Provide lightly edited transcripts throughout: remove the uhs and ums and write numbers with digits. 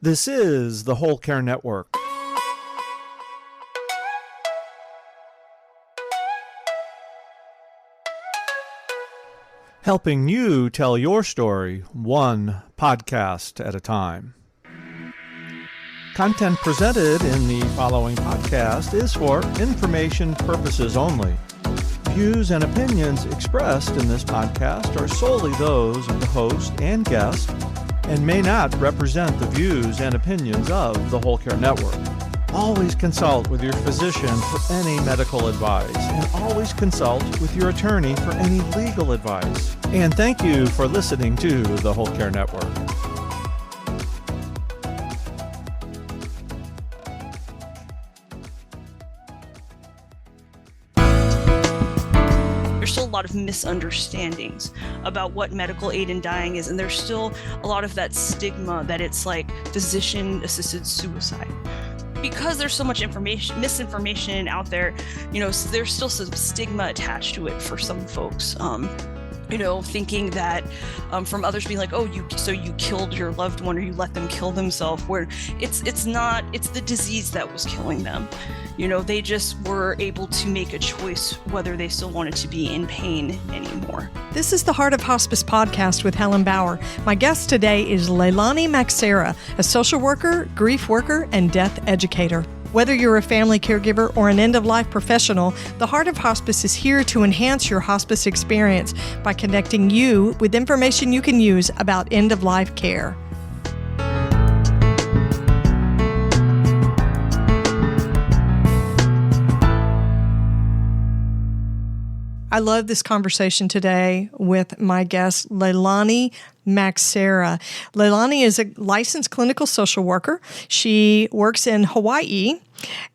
This is the Whole Care Network. Helping you tell your story one podcast at a time. Content presented in the following podcast is for information purposes only. Views and opinions expressed in this podcast are solely those of the host and guest and may not represent the views and opinions of the Whole Care Network. Always consult with your physician for any medical advice, and always consult with your attorney for any legal advice. And thank you for listening to the Whole Care Network. There's still a lot of misunderstandings about what medical aid in dying is, and there's still a lot of that stigma that it's like physician-assisted suicide. Because there's so much misinformation out there, there's still some stigma attached to it for some folks. Thinking that from others being like, oh, you killed your loved one or you let them kill themselves, where it's the disease that was killing them. They just were able to make a choice whether they still wanted to be in pain anymore. This is the Heart of Hospice podcast with Helen Bauer. My guest today is Leilani Maxera, a social worker, grief worker, and death educator. Whether you're a family caregiver or an end-of-life professional, the Heart of Hospice is here to enhance your hospice experience by connecting you with information you can use about end-of-life care. I love this conversation today with my guest, Leilani Maxera. Leilani is a licensed clinical social worker. She works in Hawaii,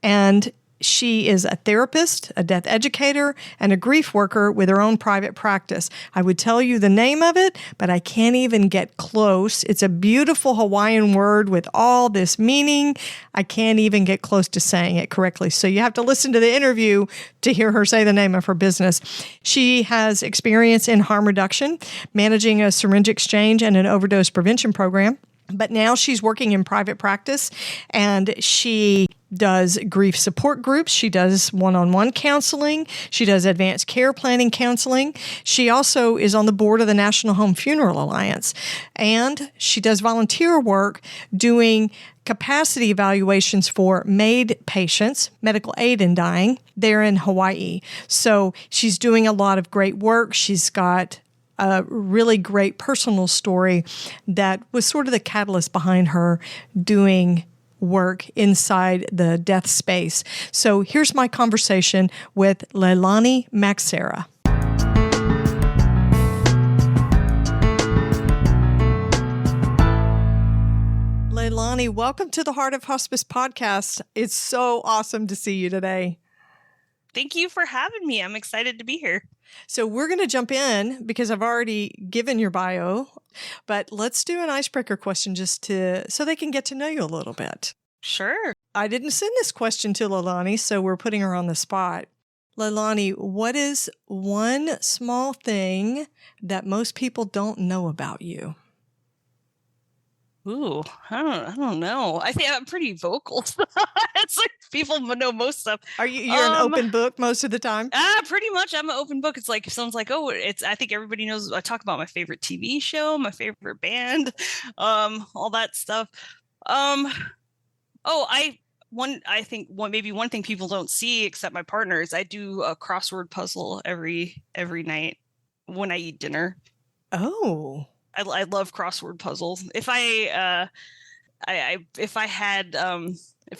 and she is a therapist, a death educator, and a grief worker with her own private practice. I would tell you the name of it, but I can't even get close. It's a beautiful Hawaiian word with all this meaning. I can't even get close to saying it correctly. So you have to listen to the interview to hear her say the name of her business. She has experience in harm reduction, managing a syringe exchange and an overdose prevention program. But now she's working in private practice, and she does grief support groups. She does one-on-one counseling. She does advanced care planning counseling. She also is on the board of the National Home Funeral Alliance, and she does volunteer work doing capacity evaluations for MAID patients, medical aid in dying, there in Hawaii. So she's doing a lot of great work. She's got a really great personal story that was sort of the catalyst behind her doing work inside the death space. So here's my conversation with Leilani Maxera. Leilani, welcome to the Heart of Hospice podcast. It's so awesome to see you today. Thank you for having me. I'm excited to be here. So we're going to jump in because I've already given your bio, but let's do an icebreaker question so they can get to know you a little bit. Sure. I didn't send this question to Leilani, so we're putting her on the spot. Leilani, what is one small thing that most people don't know about you? Ooh, I don't know. I think I'm pretty vocal. It's like people know most stuff. You're an open book most of the time? Pretty much. I'm an open book. It's like if someone's like, oh, I think everybody knows. I talk about my favorite TV show, my favorite band, all that stuff. I think one thing people don't see except my partner is I do a crossword puzzle every night when I eat dinner. Oh. I love crossword puzzles. If I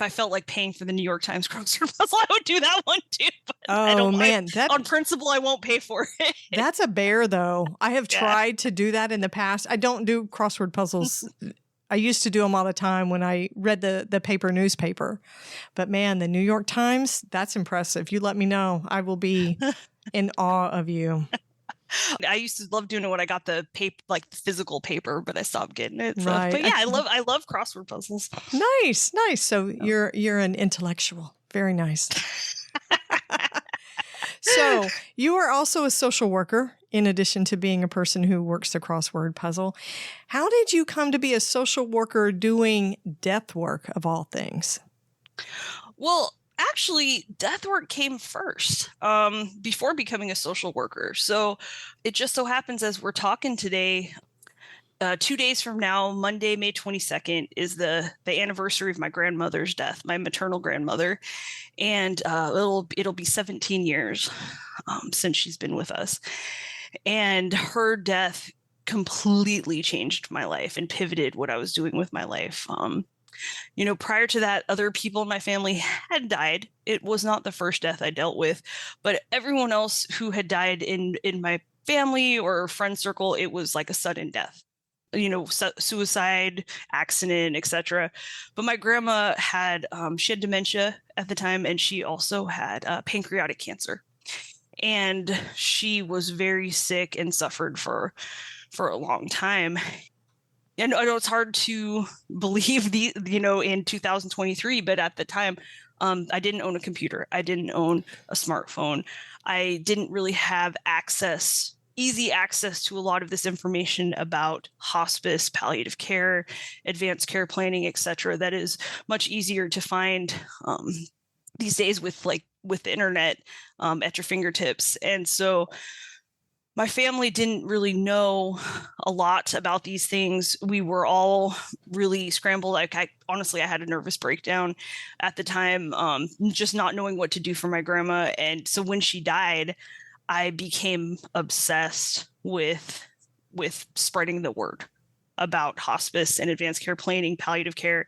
felt like paying for the New York Times crossword puzzle, I would do that one too. But on principle, I won't pay for it. That's a bear, though. I have tried to do that in the past. I don't do crossword puzzles. I used to do them all the time when I read the paper newspaper. But man, the New York Times, that's impressive. You let me know. I will be in awe of you. I used to love doing it when I got the paper, like the physical paper, but I stopped getting it. So. Right. But yeah, I love crossword puzzles. Nice. So you're an intellectual. Very nice. So you are also a social worker in addition to being a person who works the crossword puzzle. How did you come to be a social worker doing death work of all things? Well, actually, death work came first before becoming a social worker. So it just so happens as we're talking today, 2 days from now, Monday, May 22nd, is the anniversary of my grandmother's death, my maternal grandmother. And it'll be 17 years since she's been with us. And her death completely changed my life and pivoted what I was doing with my life. Prior to that, other people in my family had died. It was not the first death I dealt with, but everyone else who had died in my family or friend circle, it was like a sudden death. Suicide, accident, etc. But my grandma she had dementia at the time, and she also had pancreatic cancer. And she was very sick and suffered for a long time. And I know it's hard to believe in 2023, but at the time, I didn't own a computer. I didn't own a smartphone. I didn't really have easy access to a lot of this information about hospice, palliative care, advanced care planning, etc. That is much easier to find these days with the internet at your fingertips. And so my family didn't really know a lot about these things. We were all really scrambled. I had a nervous breakdown at the time, just not knowing what to do for my grandma. And so when she died, I became obsessed with spreading the word about hospice and advanced care planning, palliative care,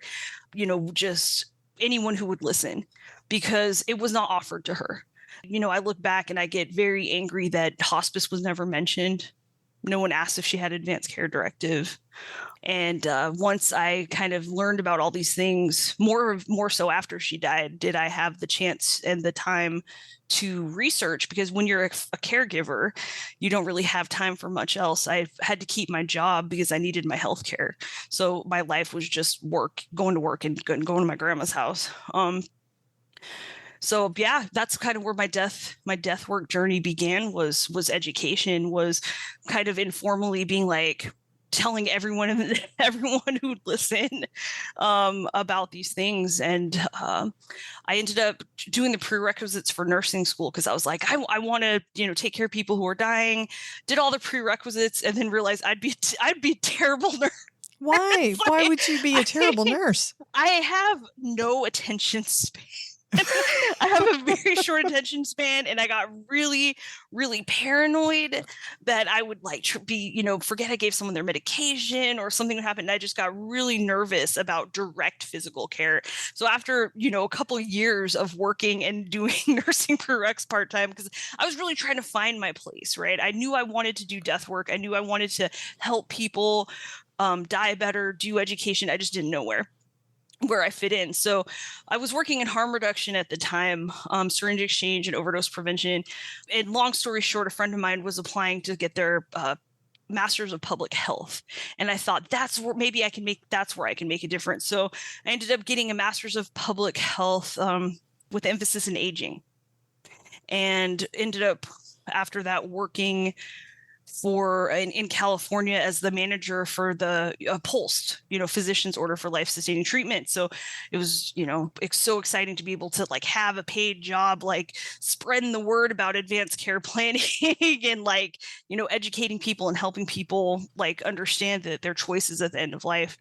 just anyone who would listen, because it was not offered to her. I look back and I get very angry that hospice was never mentioned. No one asked if she had advanced care directive. And once I kind of learned about all these things, more so after she died, did I have the chance and the time to research, because when you're a caregiver, you don't really have time for much else. I had to keep my job because I needed my health care. So my life was just work, going to work and going to my grandma's house. So yeah, that's kind of where my death work journey began, was education, was kind of informally being like telling everyone who'd listen about these things. And I ended up doing the prerequisites for nursing school because I was like, I want to, take care of people who are dying. Did all the prerequisites and then realized I'd be a terrible nurse. Why? Why would you be a terrible nurse? I have no attention span. I have a very short attention span, and I got really, really paranoid that I would forget I gave someone their medication or something would happen. And I just got really nervous about direct physical care. So after, a couple of years of working and doing nursing prereqs part-time, because I was really trying to find my place, right? I knew I wanted to do death work. I knew I wanted to help people die better, do education. I just didn't know where I fit in. So I was working in harm reduction at the time, syringe exchange and overdose prevention. And long story short, a friend of mine was applying to get their master's of public health. And I thought that's where I can make a difference. So I ended up getting a master's of public health with emphasis in aging, and ended up after that working in California as the manager for the POLST, physician's order for life-sustaining treatment. So it was, it's so exciting to be able to have a paid job, spreading the word about advanced care planning and educating people and helping people understand that their choices at the end of life.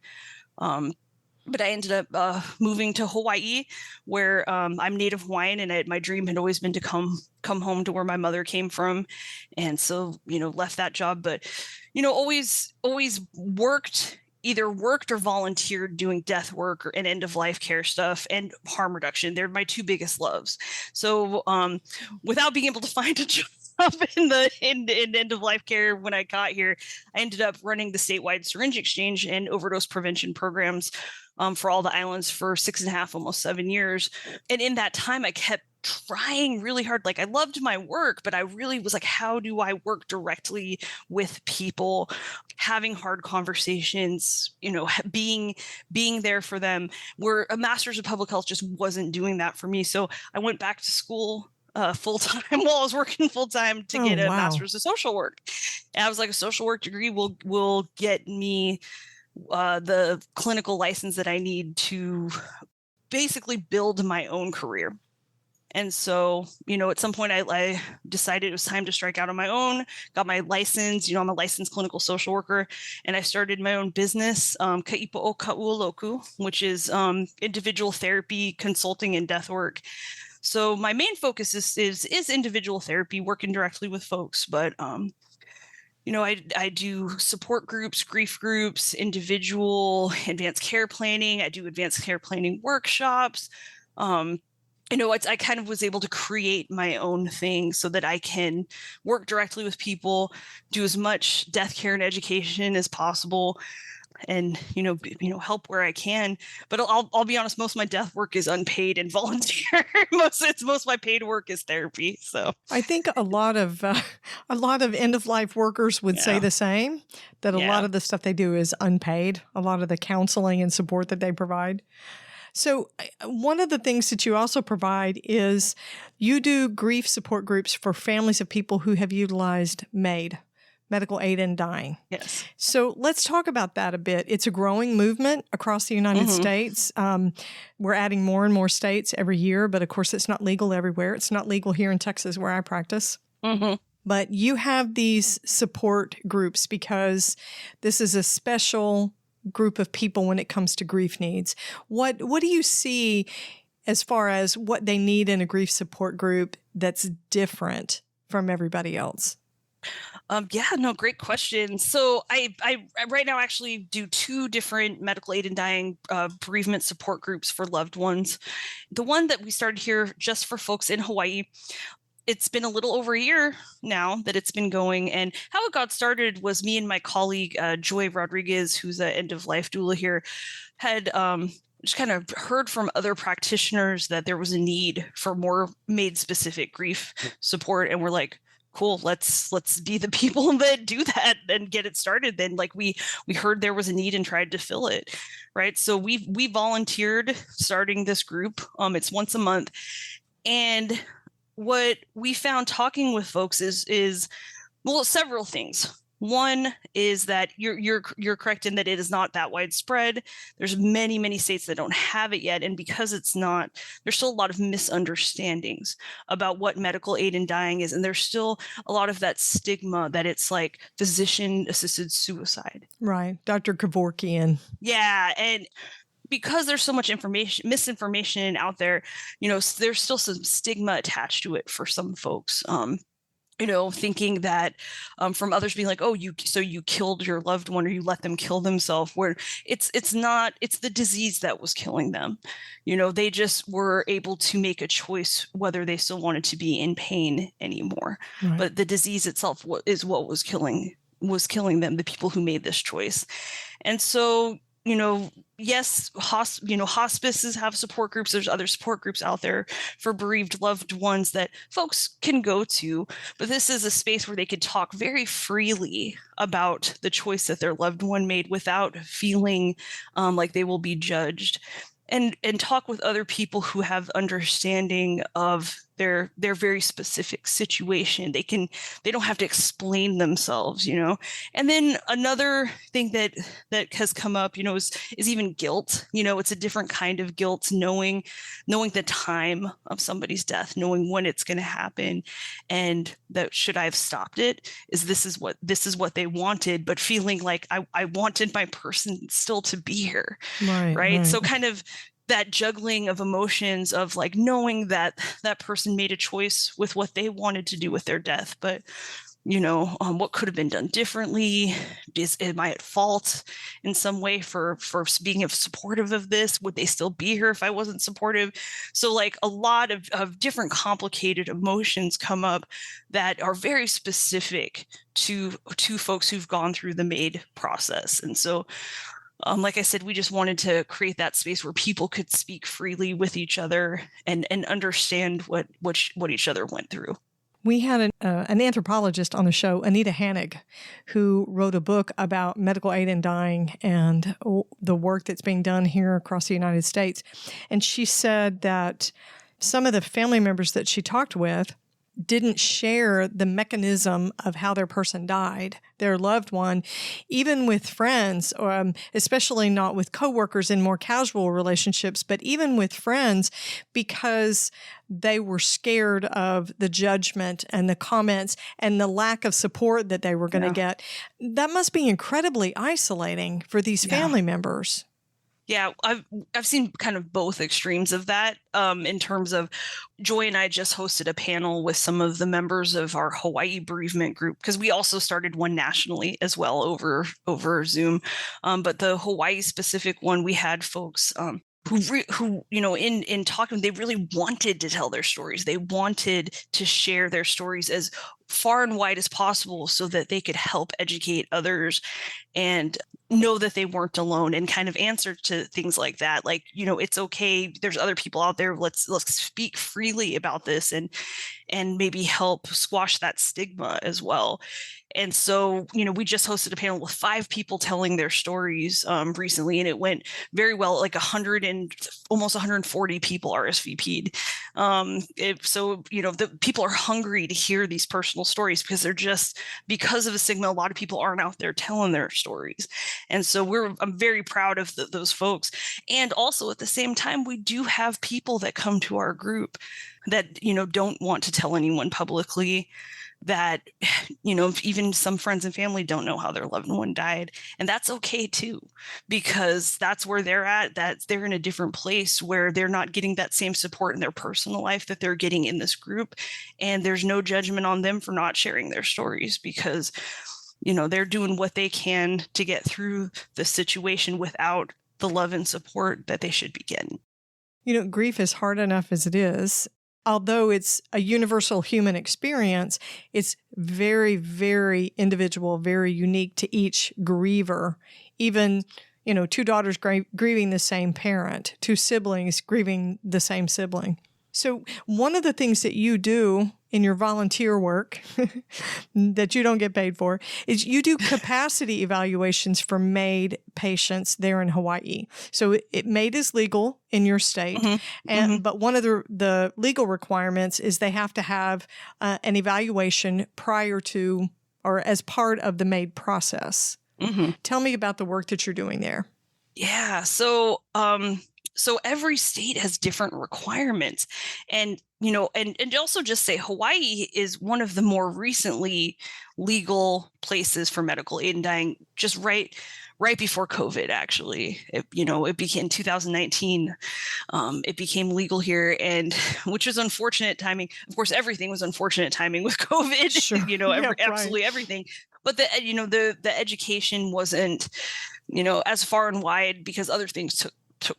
But I ended up moving to Hawaii, where I'm Native Hawaiian, and my dream had always been to come home to where my mother came from. And so, left that job, but, always either worked or volunteered doing death work and end of life care stuff and harm reduction. They're my two biggest loves. So without being able to find a job in end of life care when I got here, I ended up running the statewide syringe exchange and overdose prevention programs for all the islands for 6.5, almost 7 years. And in that time, I kept trying really hard. I loved my work, but I really was how do I work directly with people, having hard conversations, being there for them, where a master's of public health just wasn't doing that for me. So I went back to school full-time while I was working full-time to get a wow. master's of social work. And I was like, a social work degree will get me the clinical license that I need to basically build my own career. And so, at some point I decided it was time to strike out on my own, got my license. I'm a licensed clinical social worker, and I started my own business, Kaipuokaualoku, which is individual therapy, consulting, and death work. So my main focus is individual therapy, working directly with folks. But, I do support groups, grief groups, individual advanced care planning. I do advanced care planning workshops. I kind of was able to create my own thing so that I can work directly with people, do as much death care and education as possible, and help where I can. But I'll be honest, most of my death work is unpaid and volunteer. most of my paid work is therapy. So I think a lot of end of life workers would say the same, that a lot of the stuff they do is unpaid. A lot of the counseling and support that they provide. So one of the things that you also provide is you do grief support groups for families of people who have utilized MAID, medical aid in dying. Yes. So let's talk about that a bit. It's a growing movement across the United States. We're adding more and more states every year, but of course it's not legal everywhere. It's not legal here in Texas where I practice. But you have these support groups because this is a special group of people when it comes to grief needs. What do you see as far as what they need in a grief support group that's different from everybody else? Great question. So I right now actually do 2 different medical aid in dying bereavement support groups for loved ones. The one that we started here just for folks in Hawaii, it's been a little over a year now that it's been going. And how it got started was me and my colleague, Joy Rodriguez, who's an end-of-life doula here, had just kind of heard from other practitioners that there was a need for more MAID-specific grief support. And we're like, cool, let's be the people that do that and get it started. Then we heard there was a need and tried to fill it. Right. So we volunteered starting this group. It's once a month. And what we found talking with folks is several things. One is that you're correct in that it is not that widespread. There's many states that don't have it yet, and because it's not, there's still a lot of misunderstandings about what medical aid in dying is, and there's still a lot of that stigma that it's like physician-assisted suicide. Right, Dr. Kevorkian. Yeah, and because there's so much misinformation out there, there's still some stigma attached to it for some folks. Thinking that from others being like, oh, you killed your loved one or you let them kill themselves, where it's the disease that was killing them. They just were able to make a choice whether they still wanted to be in pain anymore. Right. But the disease itself is what was killing them, the people who made this choice. And so, yes, hospices have support groups. There's other support groups out there for bereaved loved ones that folks can go to, but this is a space where they could talk very freely about the choice that their loved one made without feeling like they will be judged, and talk with other people who have understanding of their very specific situation. They don't have to explain themselves, And then another thing that has come up, is even guilt. It's a different kind of guilt, knowing the time of somebody's death, knowing when it's going to happen, and that should I have stopped it? This is what they wanted, but feeling like I wanted my person still to be here. Right. So kind of that juggling of emotions of like knowing that that person made a choice with what they wanted to do with their death, but what could have been done differently? Am I at fault in some way for being supportive of this? Would they still be here if I wasn't supportive? So like a lot of different complicated emotions come up that are very specific to folks who've gone through the MAID process. And so like I said, we just wanted to create that space where people could speak freely with each other and understand what each other went through. We had an anthropologist on the show, Anita Hanig, who wrote a book about medical aid in dying and the work that's being done here across the United States. And she said that some of the family members that she talked with didn't share the mechanism of how their person died, their loved one, even with friends, especially not with coworkers in more casual relationships, but even with friends, because they were scared of the judgment and the comments and the lack of support that they were going to get. That must be incredibly isolating for these family members. Yeah, I've seen kind of both extremes of that. In terms of, Joy and I just hosted a panel with some of the members of our Hawaii bereavement group, because we also started one nationally as well over Zoom. But the Hawaii specific one, we had folks who in talking, they really wanted to tell their stories. They wanted to share their stories as far and wide as possible so that they could help educate others and know that they weren't alone, and kind of answer to things like that. Like, it's okay. There's other people out there. Let's speak freely about this and maybe help squash that stigma as well. And so, we just hosted a panel with 5 people telling their stories recently, and it went very well. Like 100 and almost 140 people RSVP'd. So, the people are hungry to hear these personal stories, because because of the stigma, a lot of people aren't out there telling their stories. And so I'm very proud of those folks. And also at the same time, we do have people that come to our group that, don't want to tell anyone publicly, that, even some friends and family don't know how their loved one died. And that's okay too, because that's where they're at. They're in a different place where they're not getting that same support in their personal life that they're getting in this group. And there's no judgment on them for not sharing their stories, because, they're doing what they can to get through the situation without the love and support that they should be getting. Grief is hard enough as it is. Although it's a universal human experience, it's very, very individual, very unique to each griever. Even, 2 daughters grieving the same parent, 2 siblings grieving the same sibling. So one of the things that you do in your volunteer work that you don't get paid for is you do capacity evaluations for MAID patients there in Hawaii. So MAID is legal in your state, but one of the legal requirements is they have to have an evaluation prior to or as part of the MAID process. Tell me about the work that you're doing there. Yeah. So every state has different requirements, and also just say Hawaii is one of the more recently legal places for medical aid in dying, just right before COVID, actually. It became in 2019, it became legal here, and which was unfortunate timing. Of course, everything was unfortunate timing with COVID, Sure. Absolutely everything. But the education wasn't, as far and wide, because other things took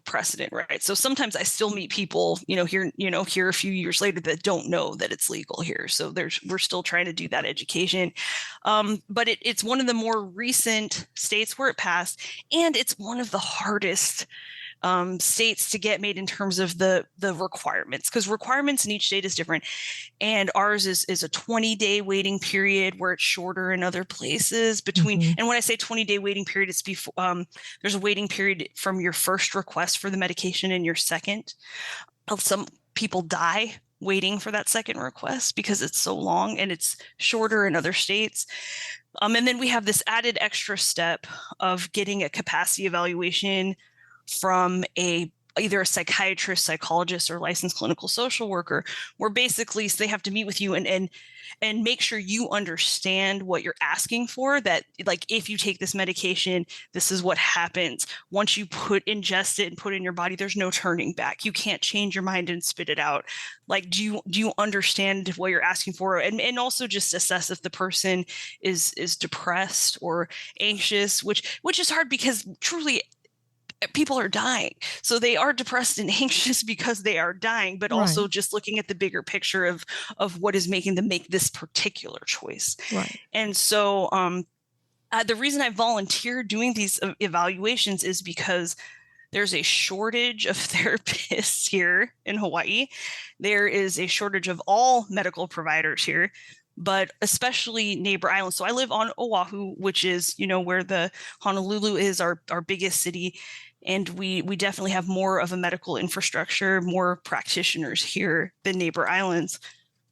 precedent, right? So sometimes I still meet people, here a few years later that don't know that it's legal here. So we're still trying to do that education. But it's one of the more recent states where it passed, and it's one of the hardest states to get made in terms of the requirements, because requirements in each state is different. And ours is a 20-day waiting period, where it's shorter in other places between. And when I say 20-day waiting period, it's before there's a waiting period from your first request for the medication and your second. Some people die waiting for that second request because it's so long, and it's shorter in other states. And then we have this added extra step of getting a capacity evaluation from either a psychiatrist, psychologist, or licensed clinical social worker, where basically they have to meet with you and make sure you understand what you're asking for, that like, if you take this medication, this is what happens. Once you ingest it and put it in your body, there's no turning back. You can't change your mind and spit it out. Like, do you understand what you're asking for? And also just assess if the person is depressed or anxious, which is hard, because truly people are dying. So they are depressed and anxious because they are dying, but also just looking at the bigger picture of what is making them make this particular choice. Right. And so the reason I volunteer doing these evaluations is because there's a shortage of therapists here in Hawaii. There is a shortage of all medical providers here, but especially neighbor islands. So I live on Oahu, which is, where the Honolulu is our biggest city. And we definitely have more of a medical infrastructure, more practitioners here than neighbor islands.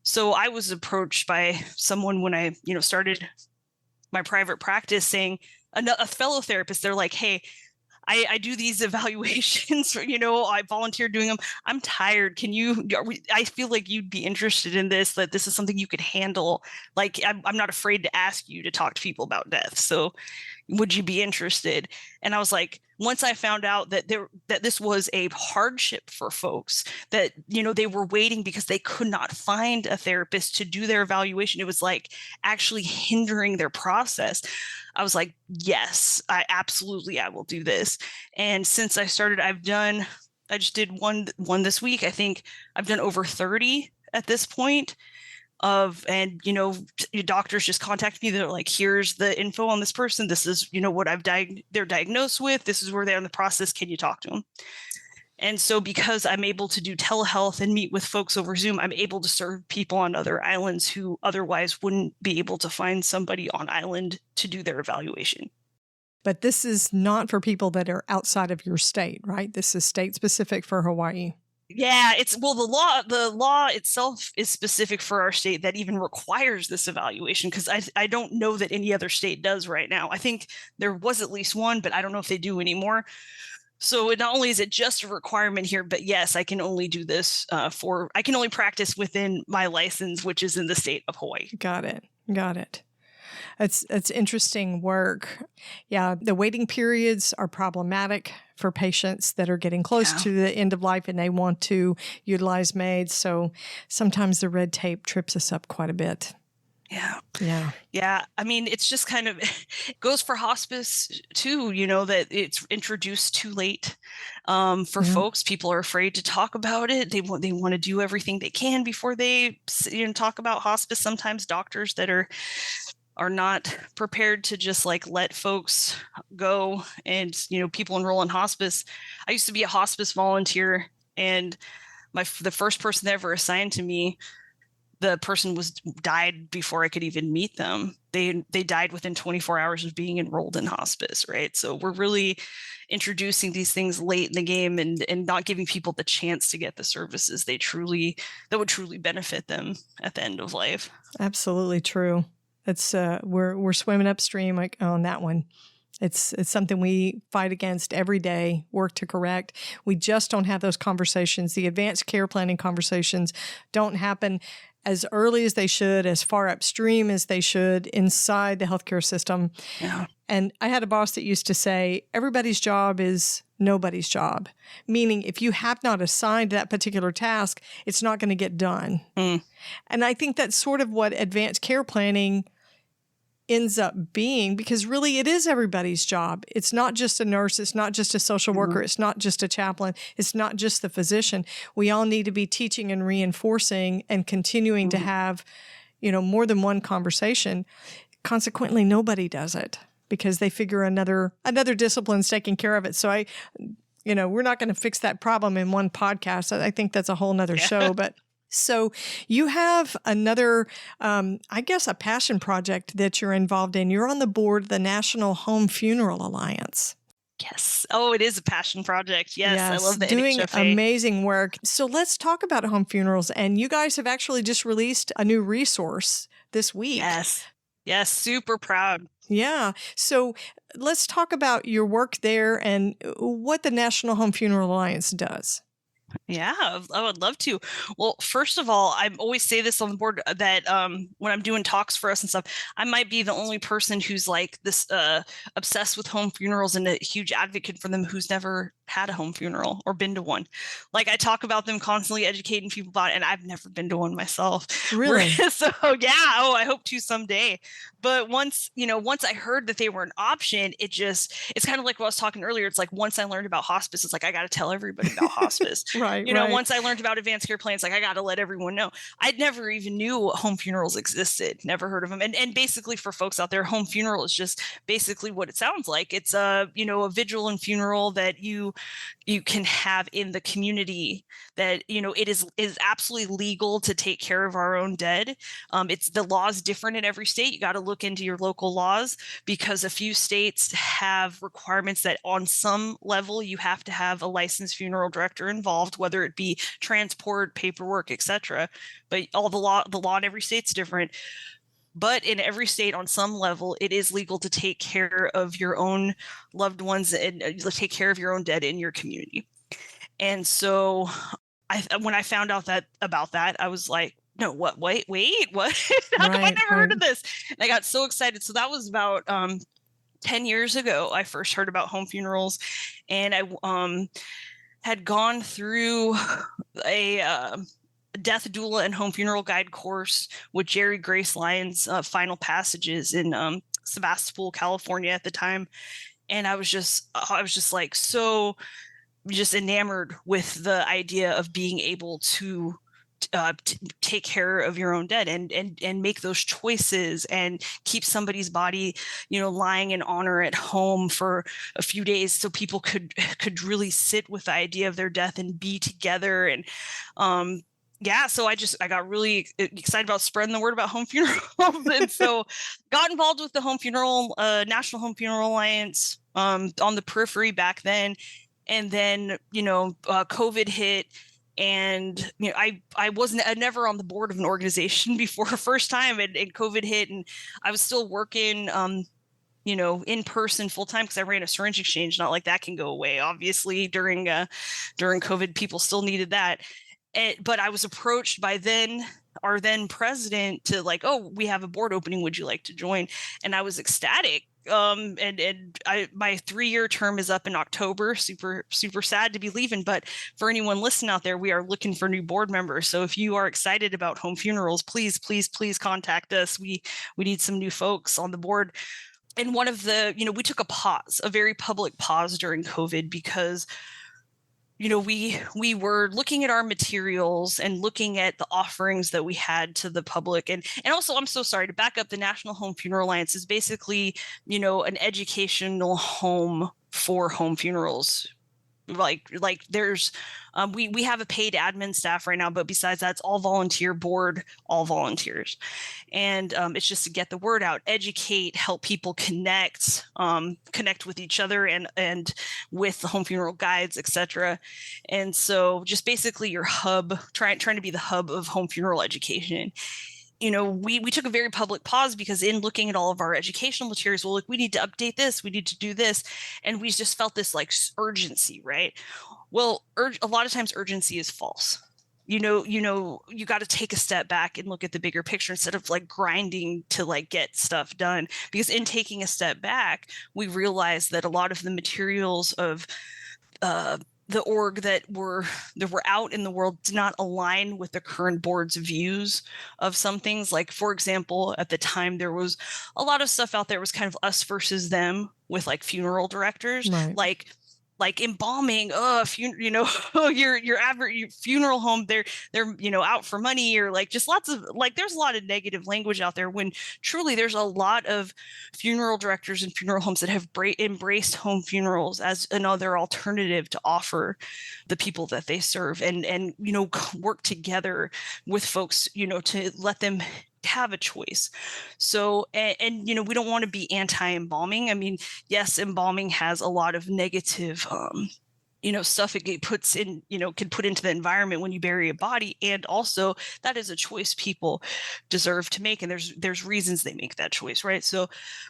So I was approached by someone when I, started my private practice, saying, a fellow therapist, they're like, hey, I do these evaluations, I volunteer doing them. I'm tired. I feel like you'd be interested in this, that this is something you could handle. Like, I'm not afraid to ask you to talk to people about death. So would you be interested? And I was like, once I found out that this was a hardship for folks, that, they were waiting because they could not find a therapist to do their evaluation. It was like actually hindering their process. I was like, yes, I will do this. And since I started, I just did one this week. I think I've done over 30 at this point. Your doctors just contact me. They're like, here's the info on this person. This is, what they're diagnosed with. This is where they're in the process. Can you talk to them? And so because I'm able to do telehealth and meet with folks over Zoom, I'm able to serve people on other islands who otherwise wouldn't be able to find somebody on island to do their evaluation. But this is not for people that are outside of your state, right? This is state specific for Hawaii. Yeah, the law itself is specific for our state that even requires this evaluation, because I don't know that any other state does right now. I think there was at least one, but I don't know if they do anymore. So not only is it just a requirement here, but yes, I can only do this I can only practice within my license, which is in the state of Hawaii. Got it. It's interesting work. Yeah, the waiting periods are problematic for patients that are getting close to the end of life and they want to utilize MAID. So sometimes the red tape trips us up quite a bit. Yeah. I mean, it's just kind of, it goes for hospice too, that it's introduced too late for folks. People are afraid to talk about it. They want to do everything they can before they talk about hospice. Sometimes doctors that are not prepared to just like let folks go and, people enroll in hospice. I used to be a hospice volunteer, and the first person that ever assigned to me, the person died before I could even meet them. They died within 24 hours of being enrolled in hospice, right? So we're really introducing these things late in the game and not giving people the chance to get the services that would truly benefit them at the end of life. Absolutely true. It's we're swimming upstream like on that one. It's something we fight against every day, work to correct. We just don't have those conversations. The advanced care planning conversations don't happen as early as they should, as far upstream as they should inside the healthcare system. Yeah. And I had a boss that used to say, everybody's job is nobody's job. Meaning if you have not assigned that particular task, it's not going to get done. And I think that's sort of what advanced care planning ends up being, because really it is everybody's job. It's not just a nurse. It's not just a social worker. It's not just a chaplain. It's not just the physician. We all need to be teaching and reinforcing and continuing to have, more than one conversation. Consequently, nobody does it because they figure another discipline's taking care of it. So we're not going to fix that problem in one podcast. I think that's a whole nother show, but so you have another, a passion project that you're involved in. You're on the board of the National Home Funeral Alliance. Yes. Oh, it is a passion project. Yes. I love the doing NHFA. Amazing work. So let's talk about home funerals. And you guys have actually just released a new resource this week. Yes. Super proud. Yeah. So let's talk about your work there and what the National Home Funeral Alliance does. Yeah, I would love to. Well, first of all, I always say this on the board that when I'm doing talks for us and stuff, I might be the only person who's like this obsessed with home funerals and a huge advocate for them who's never had a home funeral or been to one. Like I talk about them constantly, educating people about it, and I've never been to one myself. Really? So yeah. Oh, I hope to someday. But once I heard that they were an option, it's kind of like what I was talking earlier. It's like once I learned about hospice, it's like I got to tell everybody about hospice. Right. Right. Once I learned about advanced care plans, like I got to let everyone know. I'd never even knew home funerals existed, never heard of them. And basically for folks out there, home funeral is just basically what it sounds like. It's a vigil and funeral that you can have in the community, that it is absolutely legal to take care of our own dead. It's the laws different in every state. You got to look into your local laws, because a few states have requirements that on some level you have to have a licensed funeral director involved, whether it be transport, paperwork, etc. But all the law in every state's different. But in every state, on some level, it is legal to take care of your own loved ones and take care of your own dead in your community. And so when I found out about that, I was like, no, what? Wait, what? How come I never heard of this? And I got so excited. So that was about 10 years ago. I first heard about home funerals, and I had gone through a death doula and home funeral guide course with Jerry Grace Lyons, final passages in Sebastopol, California at the time. And I was just like so just enamored with the idea of being able to take care of your own dead and make those choices and keep somebody's body, lying in honor at home for a few days, so people could really sit with the idea of their death and be together. And so I got really excited about spreading the word about home funerals, and so got involved with the home funeral, National Home Funeral Alliance, on the periphery back then. And then, COVID hit, and I wasn't never on the board of an organization before, first time, and COVID hit, and I was still working, in person full time, because I ran a syringe exchange. Not like that can go away, obviously. During COVID, people still needed that. But I was approached by our then president to like, oh, we have a board opening. Would you like to join? And I was ecstatic. My 3-year term is up in October. Super, super sad to be leaving. But for anyone listening out there, we are looking for new board members. So if you are excited about home funerals, please, please, please contact us. We need some new folks on the board. And one of the, we took a very public pause during COVID, because we were looking at our materials and looking at the offerings that we had to the public. And also, I'm so sorry to back up, the National Home Funeral Alliance is basically, an educational home for home funerals. Like there's, we have a paid admin staff right now, but besides that, it's all volunteer board, all volunteers. And it's just to get the word out, educate, help people connect with each other and with the home funeral guides, etc. And so just basically your hub, trying to be the hub of home funeral education. We took a very public pause, because in looking at all of our educational materials, well, like, we need to update this, we need to do this. And we just felt this like urgency, right? Well, a lot of times urgency is false. You got to take a step back and look at the bigger picture instead of like grinding to like get stuff done. Because in taking a step back, we realized that a lot of the materials of the org that were out in the world did not align with the current board's views of some things. Like, for example, at the time, there was a lot of stuff out there was kind of us versus them with like funeral directors, right. Like embalming, your average funeral home, they're out for money, or like just lots of like, there's a lot of negative language out there, when truly there's a lot of funeral directors and funeral homes that have embraced home funerals as another alternative to offer the people that they serve, and work together with folks, to let them have a choice. So, and we don't want to be anti-embalming. I mean, yes, embalming has a lot of negative stuff it puts in, can put into the environment when you bury a body. And also that is a choice people deserve to make. And there's reasons they make that choice, right? So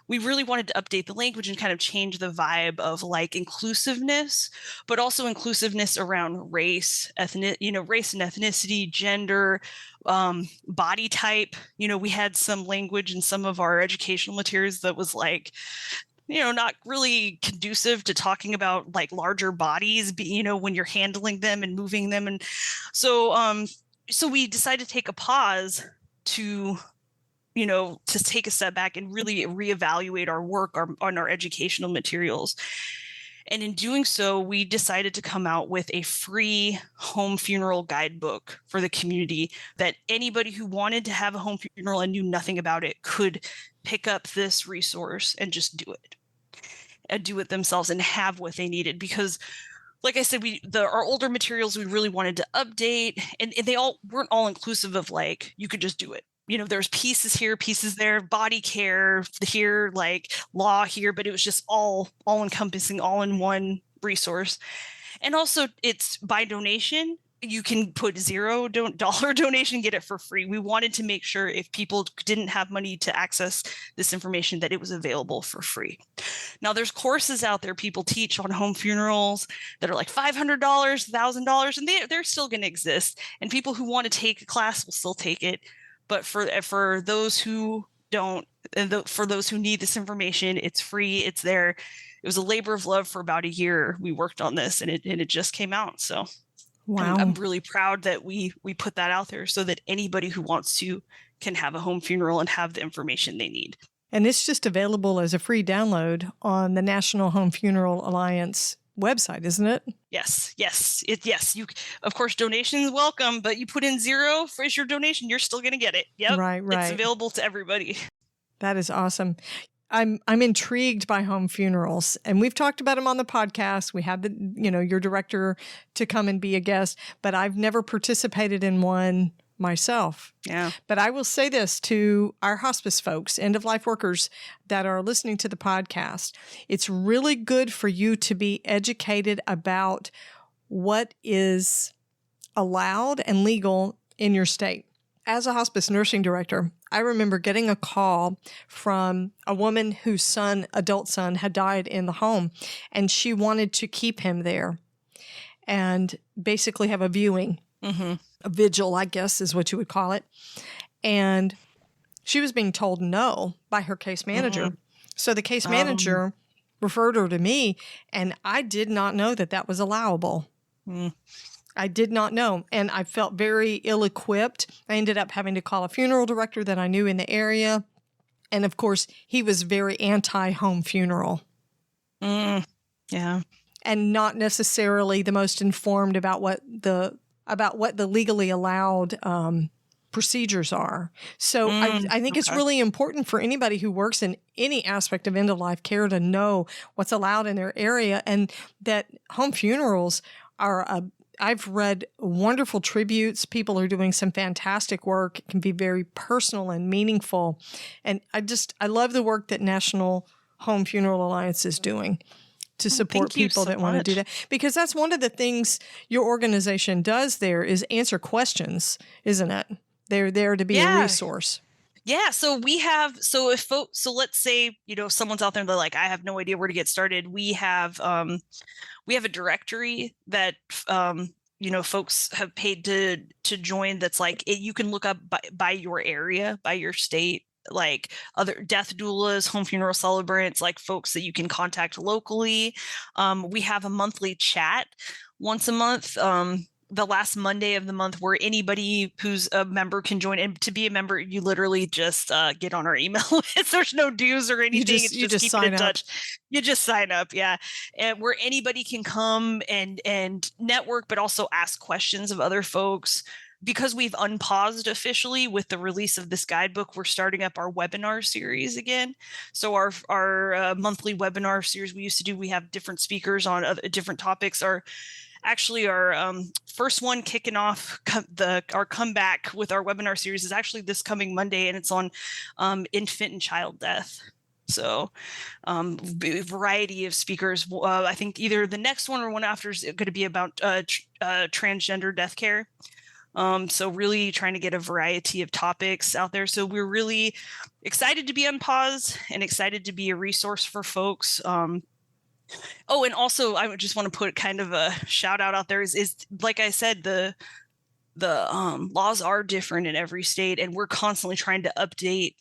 we really wanted to update the language and kind of change the vibe of like inclusiveness, but also inclusiveness around race, race and ethnicity, gender, body type. We had some language in some of our educational materials that was like, not really conducive to talking about like larger bodies, when you're handling them and moving them. And so, so we decided to take a pause to take a step back and really reevaluate our work on our educational materials. And in doing so, we decided to come out with a free home funeral guidebook for the community that anybody who wanted to have a home funeral and knew nothing about it could pick up this resource and just do it. And do it themselves and have what they needed. Because like I said, our older materials we really wanted to update, and they all weren't all inclusive of like you could just do it. There's pieces here, pieces there, body care here, like law here, but it was just all encompassing, all in one resource. And also it's by donation. You can put $0 donation, get it for free. We wanted to make sure if people didn't have money to access this information, that it was available for free. Now, there's courses out there people teach on home funerals that are like $500, $1,000, and they're still going to exist. And people who want to take a class will still take it. But for those who don't, and for those who need this information, it's free. It's there. It was a labor of love for about a year. We worked on this, and it just came out. So. Wow. I'm really proud that we put that out there so that anybody who wants to can have a home funeral and have the information they need. And it's just available as a free download on the National Home Funeral Alliance website, isn't it? Yes. You, of course, donations welcome, but you put in $0 for your donation, you're still going to get it. Yep. Right. It's available to everybody. That is awesome. I'm intrigued by home funerals, and we've talked about them on the podcast. We had your director to come and be a guest, but I've never participated in one myself. Yeah. But I will say this to our hospice folks, end of life workers that are listening to the podcast. It's really good for you to be educated about what is allowed and legal in your state. As a hospice nursing director, I remember getting a call from a woman whose adult son, had died in the home, and she wanted to keep him there and basically have a viewing, a vigil, I guess is what you would call it. And she was being told no by her case manager. So the case manager referred her to me, and I did not know that was allowable. I did not know, and I felt very ill-equipped. I ended up having to call a funeral director that I knew in the area, and of course, he was very anti-home funeral. Yeah, and not necessarily the most informed about what the legally allowed procedures are. So I think it's really important for anybody who works in any aspect of end-of-life care to know what's allowed in their area, and that home funerals are I've read wonderful tributes. People are doing some fantastic work. It can be very personal and meaningful. And I love the work that National Home Funeral Alliance is doing to support people that want to do that. Because that's one of the things your organization does there is answer questions, isn't it? They're there to be a resource. Yeah. So let's say, someone's out there and they're like, I have no idea where to get started. We have a directory that, folks have paid to join. That's like, you can look up by your area, by your state, like other death doulas, home funeral celebrants, like folks that you can contact locally. We have a monthly chat once a month. The last Monday of the month, where anybody who's a member can join. And to be a member, you literally just get on our email list. There's no dues or anything. You just keep it in sign touch. up. You just sign up, yeah. And where anybody can come and network, but also ask questions of other folks. Because we've unpaused officially with the release of this guidebook, we're starting up our webinar series again. So our monthly webinar series we used to do, we have different speakers on different topics. Our first one kicking off our comeback with our webinar series is actually this coming Monday, and it's on infant and child death. So a variety of speakers. I think either the next one or one after is going to be about transgender death care. So really trying to get a variety of topics out there. So we're really excited to be on pause and excited to be a resource for folks. And also I just want to put kind of a shout out there is like I said, the laws are different in every state, and we're constantly trying to update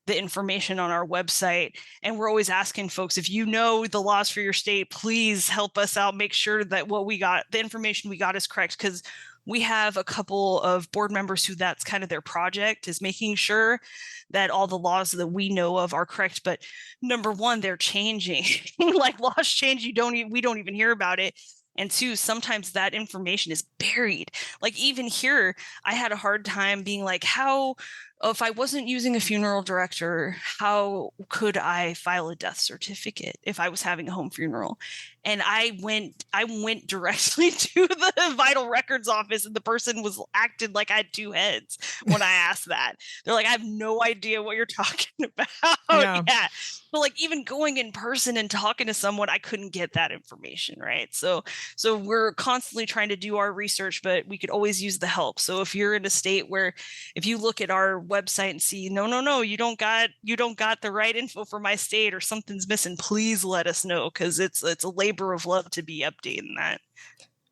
the information on our website. And we're always asking folks, if you know the laws for your state, please help us out. Make sure that the information we got is correct. Because we have a couple of board members who that's kind of their project, is making sure that all the laws that we know of are correct. But number one, they're changing. Like laws change, we don't even hear about it. And two, sometimes that information is buried. Like even here, I had a hard time being like, if I wasn't using a funeral director, how could I file a death certificate if I was having a home funeral? And I went directly to the vital records office, and the person acted like I had two heads when I asked that. They're like, I have no idea what you're talking about. Yeah. But like even going in person and talking to someone, I couldn't get that information, right? So we're constantly trying to do our research, but we could always use the help. So if you're in a state where, if you look at our website and see, no, you don't got the right info for my state, or something's missing, please let us know, because it's a labor of love to be updating that.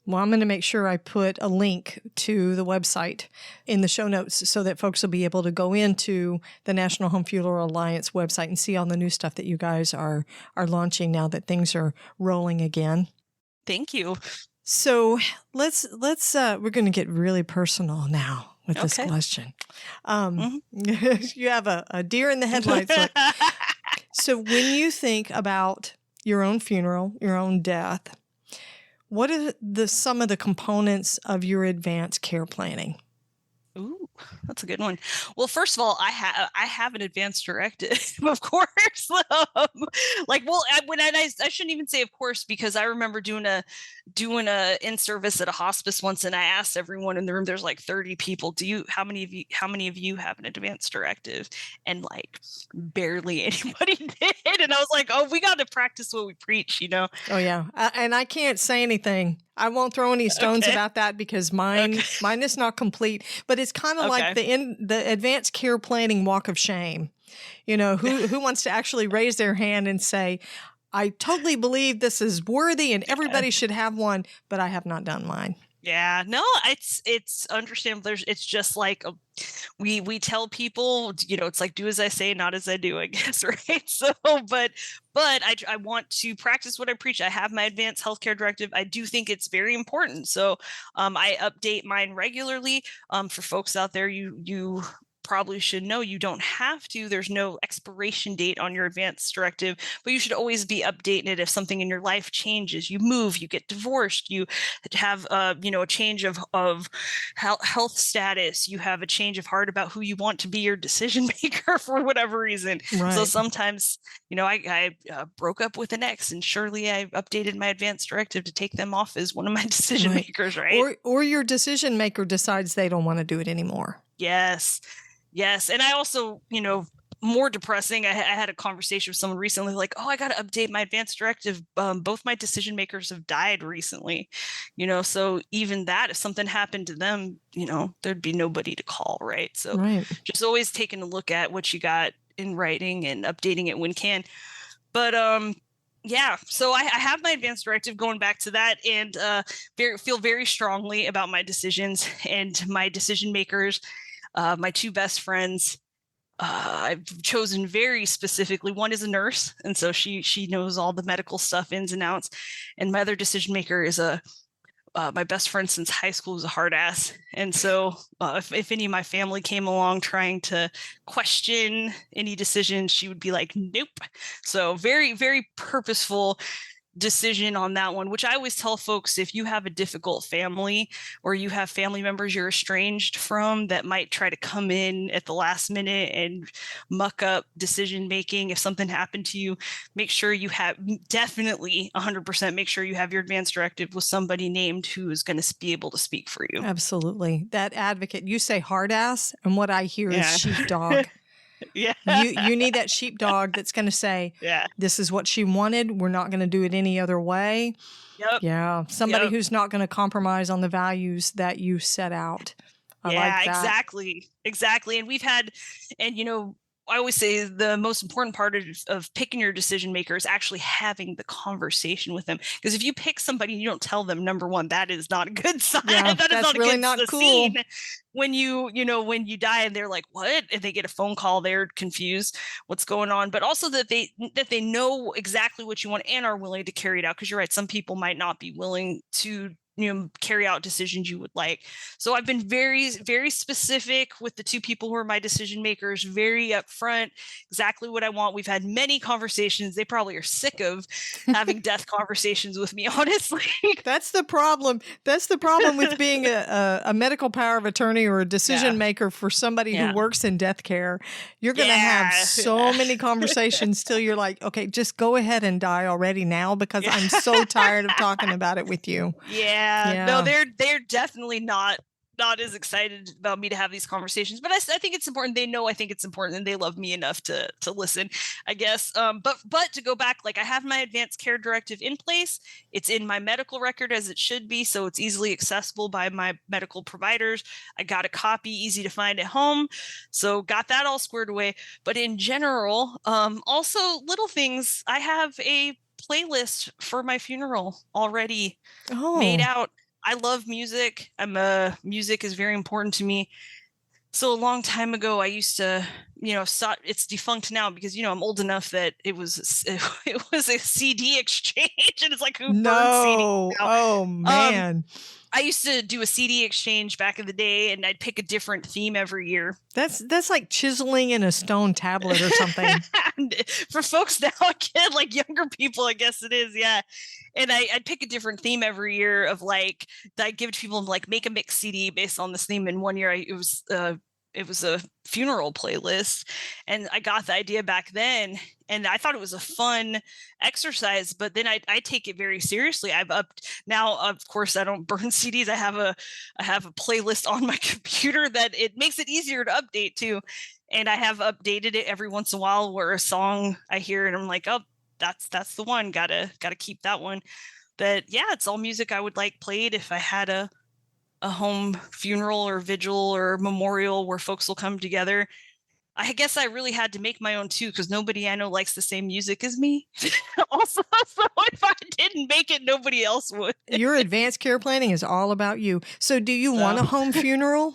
Well, I'm going to make sure I put a link to the website in the show notes so that folks will be able to go into the National Home Funeral Alliance website and see all the new stuff that you guys are launching now that things are rolling again. Thank you. So let's we're going to get really personal now with this question. You have a deer in the headlights. So when you think about your own funeral, your own death, what are some of the components of your advanced care planning? Ooh, that's a good one. Well, first of all, I have an advanced directive, of course. I shouldn't even say of course, because I remember doing a in-service at a hospice once, and I asked everyone in the room, there's like 30 people, how many of you have an advanced directive? And like barely anybody did. And I was like, oh, we got to practice what we preach, you know? Oh yeah. And I can't say anything. I won't throw any stones about that, because mine is not complete, but it's kind of like the advanced care planning walk of shame. You know, who wants to actually raise their hand and say, I totally believe this is worthy and everybody should have one, but I have not done mine. Yeah, no, it's understandable. It's just like we tell people, you know, it's like do as I say, not as I do, I guess, right? So, but I want to practice what I preach. I have my advanced healthcare directive. I do think it's very important. So, I update mine regularly. For folks out there, you probably should know you don't have to. There's no expiration date on your advanced directive, but you should always be updating it if something in your life changes. You move, you get divorced, you have a change of health status, you have a change of heart about who you want to be your decision maker for whatever reason. Right. So sometimes, I broke up with an ex, and surely I updated my advanced directive to take them off as one of my decision makers, right? Or your decision maker decides they don't want to do it anymore. Yes. And I also, more depressing, I had a conversation with someone recently like, oh, I got to update my advanced directive. Both my decision makers have died recently, so even that, if something happened to them, there'd be nobody to call. Right. So just always taking a look at what you got in writing and updating it when can. But, so I have my advanced directive, going back to that, and feel very strongly about my decisions and my decision makers. My two best friends, I've chosen very specifically. One is a nurse, and so she knows all the medical stuff, ins and outs. And my other decision maker is my best friend since high school, is a hard ass. And so if any of my family came along trying to question any decision, she would be like, nope. So very, very purposeful decision on that one, which I always tell folks, if you have a difficult family or you have family members you're estranged from that might try to come in at the last minute and muck up decision making, if something happened to you, make sure you have, definitely 100% make sure you have your advanced directive with somebody named who is going to be able to speak for you. Absolutely. That advocate, you say hard ass, and what I hear is sheepdog. Yeah. You need that sheepdog that's going to say, this is what she wanted. We're not going to do it any other way. Yep. Yeah. Somebody who's not going to compromise on the values that you set out. I like that. Exactly. And we've had, I always say the most important part of picking your decision maker is actually having the conversation with them. Because if you pick somebody and you don't tell them, number one, that is not a good sign. Yeah, That is that's not a really good not cool. scene. When when you die and they're like, what? And they get a phone call, they're confused what's going on. But also that they know exactly what you want and are willing to carry it out. Because you're right, some people might not be willing to carry out decisions you would like. So I've been very, very specific with the two people who are my decision makers, very upfront, exactly what I want. We've had many conversations. They probably are sick of having death conversations with me, honestly. That's the problem. That's the problem with being a medical power of attorney or a decision maker for somebody who works in death care. You're going to have so many conversations till you're like, okay, just go ahead and die already now because I'm so tired of talking about it with you. Yeah. No, they're definitely not as excited about me to have these conversations, but I think it's important. They know I think it's important and they love me enough to listen, I guess. But to go back, like I have my advanced care directive in place. It's in my medical record as it should be. So it's easily accessible by my medical providers. I got a copy easy to find at home. So got that all squared away. But in general, also little things, I have a playlist for my funeral already made out. I love music. Music is very important to me. So a long time ago, I used to, it's defunct now because, I'm old enough that it was a CD exchange and it's like who burns CDs now? Oh man. I used to do a CD exchange back in the day and I'd pick a different theme every year. That's like chiseling in a stone tablet or something. For folks now, again, like younger people, I guess it is. Yeah. And I'd pick a different theme every year of like, that I'd give to people and like make a mix CD based on this theme. And one year it was a funeral playlist and I got the idea back then and I thought it was a fun exercise, but then I take it very seriously. I've upped now, of course, I don't burn CDs. I have a playlist on my computer that it makes it easier to update too. And I have updated it every once in a while where a song I hear and I'm like, oh, that's the one. Gotta keep that one. But yeah, it's all music I would like played if I had a home funeral or vigil or memorial where folks will come together. I guess I really had to make my own too, because nobody I know likes the same music as me. Also, so if I didn't make it, nobody else would. Your advanced care planning is all about you. So do you want a home funeral?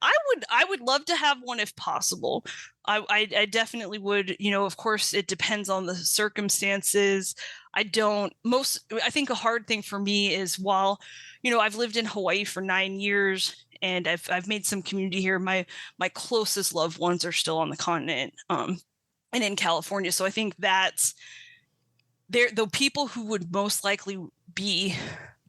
I would love to have one if possible. I definitely would, of course it depends on the circumstances. I think a hard thing for me is while, I've lived in Hawaii for 9 years and I've made some community here. My closest loved ones are still on the continent, and in California. So I think that's the people who would most likely be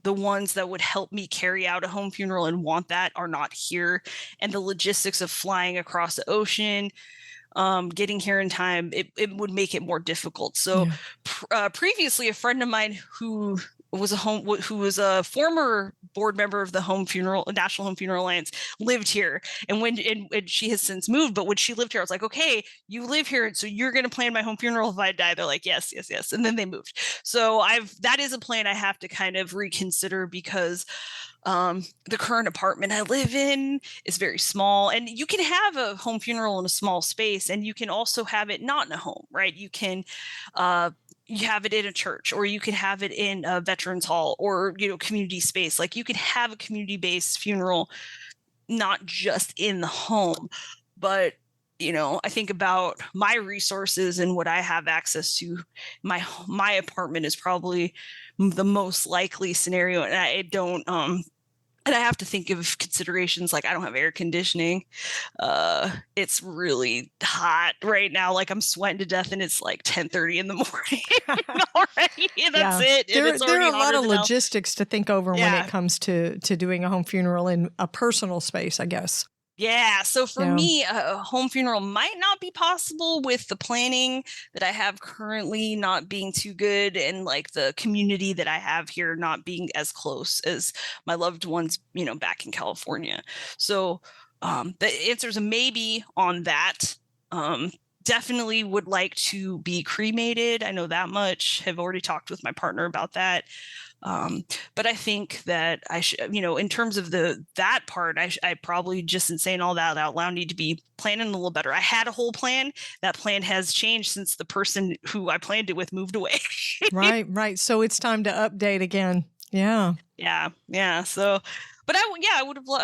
the ones that would help me carry out a home funeral and want that are not here. And the logistics of flying across the ocean, getting here in time, it would make it more difficult. So previously, a friend of mine who was a former board member of the National Home Funeral Alliance lived here. And she has since moved, but when she lived here, I was like, okay, you live here. So you're going to plan my home funeral if I die. They're like, yes. And then they moved. So that is a plan I have to kind of reconsider because the current apartment I live in is very small, and you can have a home funeral in a small space and you can also have it not in a home, right? You can, you have it in a church, or you can have it in a veterans hall or, community space. Like you can have a community-based funeral, not just in the home. But, I think about my resources and what I have access to. My apartment is probably the most likely scenario. And I don't, and I have to think of considerations like I don't have air conditioning. It's really hot right now. Like I'm sweating to death and it's like 10:30 in the morning already. And that's it. There are a lot of logistics to think over when it comes to doing a home funeral in a personal space, I guess. Yeah. So for me, a home funeral might not be possible with the planning that I have currently not being too good and like the community that I have here not being as close as my loved ones, back in California. So the answer is a maybe on that. Definitely would like to be cremated. I know that much. Have already talked with my partner about that. But I think that I should, in terms of that part, I probably, just in saying all that out loud, need to be planning a little better. I had a whole plan. That plan has changed since the person who I planned it with moved away. Right. So it's time to update again. Yeah. Yeah. So, but I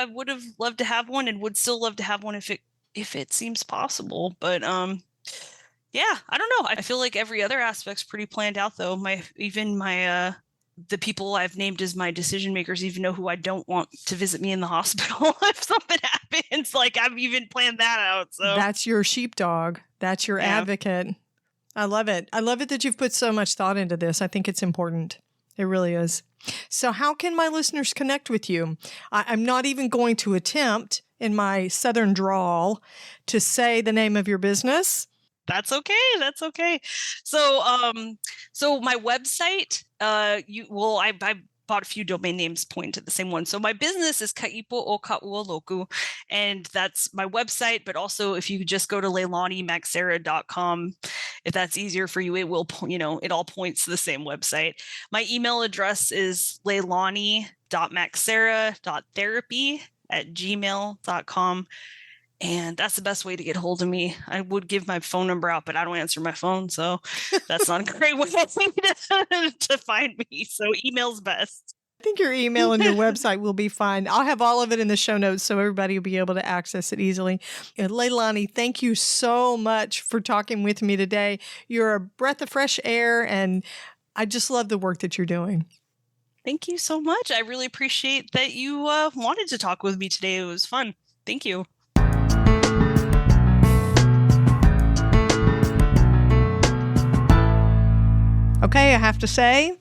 would have loved to have one, and would still love to have one if it seems possible. But yeah, I don't know. I feel like every other aspect's pretty planned out, though. The people I've named as my decision makers even know who I don't want to visit me in the hospital if something happens. Like, I've even planned that out. So that's your sheepdog. That's your advocate. I love it. I love it that you've put so much thought into this. I think it's important. It really is. So how can my listeners connect with you? I'm not even going to attempt in my Southern drawl to say the name of your business. That's okay. So my website, I bought a few domain names pointing to the same one. So my business is Kaipuokaualoku, and that's my website. But also, if you just go to leilanimaxera.com, if that's easier for you, it will, it all points to the same website. My email address is leilani.maxera.therapy@gmail.com. And that's the best way to get hold of me. I would give my phone number out, but I don't answer my phone. So that's not a great way to find me. So email's best. I think your email and your website will be fine. I'll have all of it in the show notes so everybody will be able to access it easily. And Leilani, thank you so much for talking with me today. You're a breath of fresh air, and I just love the work that you're doing. Thank you so much. I really appreciate that you wanted to talk with me today. It was fun. Thank you. Okay, I have to say,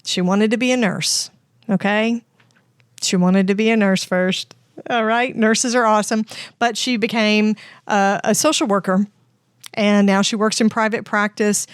she wanted to be a nurse, okay? She wanted to be a nurse first, all right? Nurses are awesome. But she became a social worker, and now she works in private practice.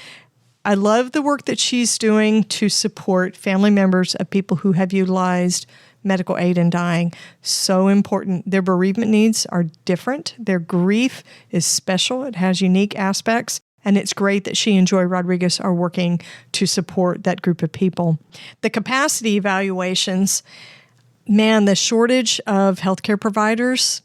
I love the work that she's doing to support family members of people who have utilized medical aid in dying. So important. Their bereavement needs are different. Their grief is special. It has unique aspects. And it's great that she and Joy Rodriguez are working to support that group of people. The capacity evaluations, man, the shortage of healthcare providers,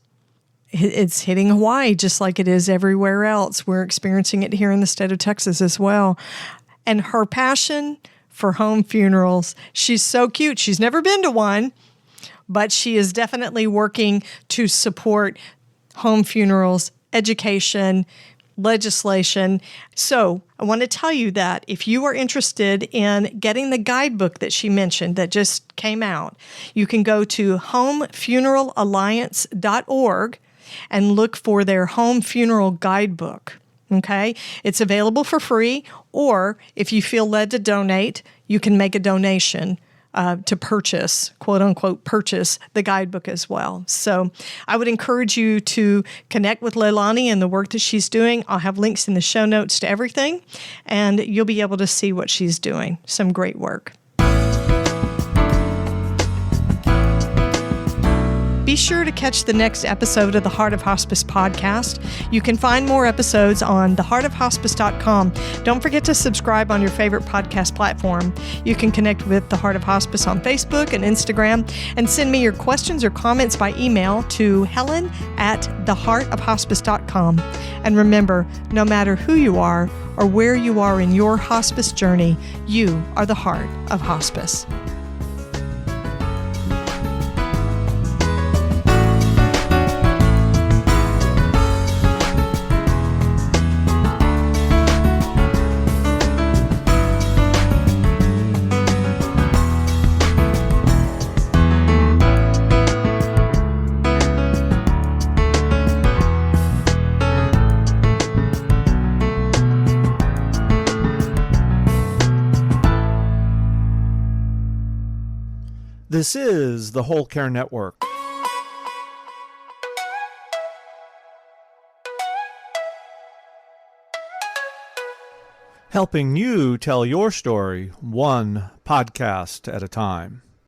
it's hitting Hawaii just like it is everywhere else. We're experiencing it here in the state of Texas as well. And her passion for home funerals, she's so cute. She's never been to one, but she is definitely working to support home funerals, education, legislation. So I want to tell you that if you are interested in getting the guidebook that she mentioned that just came out, you can go to homefuneralalliance.org and look for their home funeral guidebook. Okay? It's available for free, or if you feel led to donate, you can make a donation to purchase, quote unquote, purchase the guidebook as well. So I would encourage you to connect with Leilani and the work that she's doing. I'll have links in the show notes to everything, and you'll be able to see what she's doing. Some great work. Be sure to catch the next episode of the Heart of Hospice podcast. You can find more episodes on theheartofhospice.com. Don't forget to subscribe on your favorite podcast platform. You can connect with The Heart of Hospice on Facebook and Instagram, and send me your questions or comments by email to helen@theheartofhospice.com. And remember, no matter who you are or where you are in your hospice journey, you are the heart of hospice. This is the Whole Care Network. Helping you tell your story one podcast at a time.